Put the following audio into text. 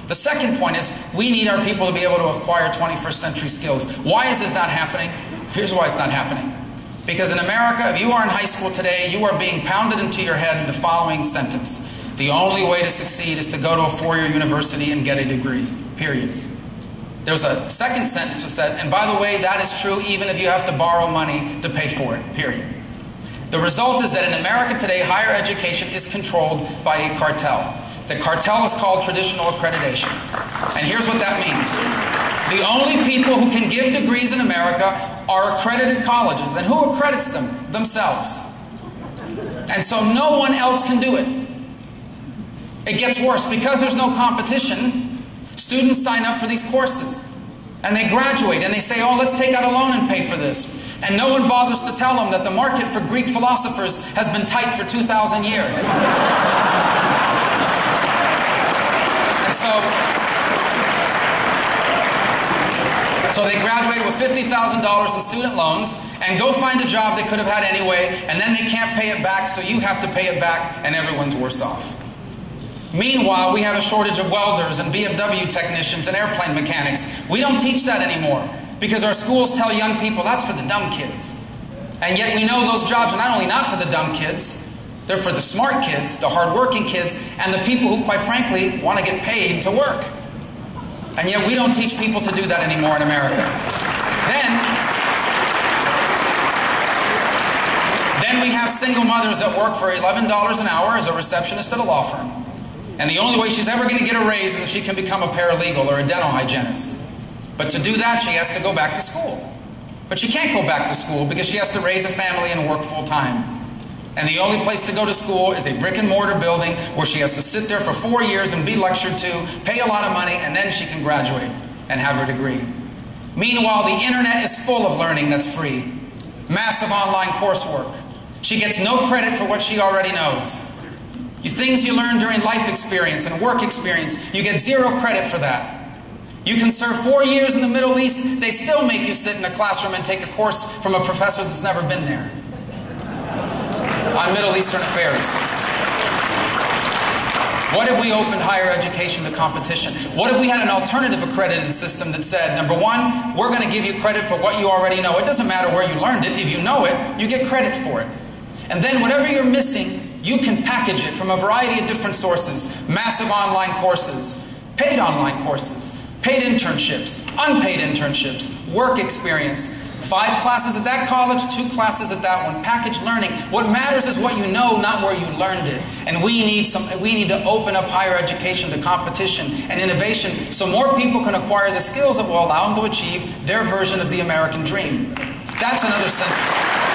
The second point is we need our people to be able to acquire 21st century skills. Why is this not happening? Here's why it's not happening. Because in America, if you are in high school today, you are being pounded into your head the following sentence. The only way to succeed is to go to a four-year university and get a degree, period. There's a second sentence that said, and by the way, that is true even if you have to borrow money to pay for it, period. The result is that in America today, higher education is controlled by a cartel. The cartel is called traditional accreditation. And here's what that means. The only people who can give degrees in America are accredited colleges. And who accredits them? Themselves. And so no one else can do it. It gets worse. Because there's no competition, students sign up for these courses. And they graduate and they say, oh, let's take out a loan and pay for this. And no one bothers to tell them that the market for Greek philosophers has been tight for 2,000 years. And so they graduate with $50,000 in student loans and go find a job they could have had anyway, and then they can't pay it back, so you have to pay it back, and everyone's worse off. Meanwhile, we have a shortage of welders and BFW technicians and airplane mechanics. We don't teach that anymore because our schools tell young people that's for the dumb kids. And yet we know those jobs are not only not for the dumb kids, they're for the smart kids, the hardworking kids, and the people who, quite frankly, want to get paid to work. And yet we don't teach people to do that anymore in America. Then we have single mothers that work for $11 an hour as a receptionist at a law firm. And the only way she's ever going to get a raise is if she can become a paralegal or a dental hygienist. But to do that, she has to go back to school. But she can't go back to school because she has to raise a family and work full time. And the only place to go to school is a brick and mortar building where she has to sit there for 4 years and be lectured to, pay a lot of money, and then she can graduate and have her degree. Meanwhile, the internet is full of learning that's free. Massive online coursework. She gets no credit for what she already knows. Things you learn during life experience and work experience, you get zero credit for that. You can serve 4 years in the Middle East, they still make you sit in a classroom and take a course from a professor that's never been there on Middle Eastern affairs. What if we opened higher education to competition? What if we had an alternative accredited system that said, number one, we're going to give you credit for what you already know. It doesn't matter where you learned it. If you know it, you get credit for it. And then whatever you're missing, you can package it from a variety of different sources. Massive online courses, paid online courses, paid internships, unpaid internships, work experience, 5 classes at that college, 2 classes at that one, packaged learning. What matters is what you know, not where you learned it. And we need to open up higher education to competition and innovation so more people can acquire the skills that will allow them to achieve their version of the American dream. That's another century.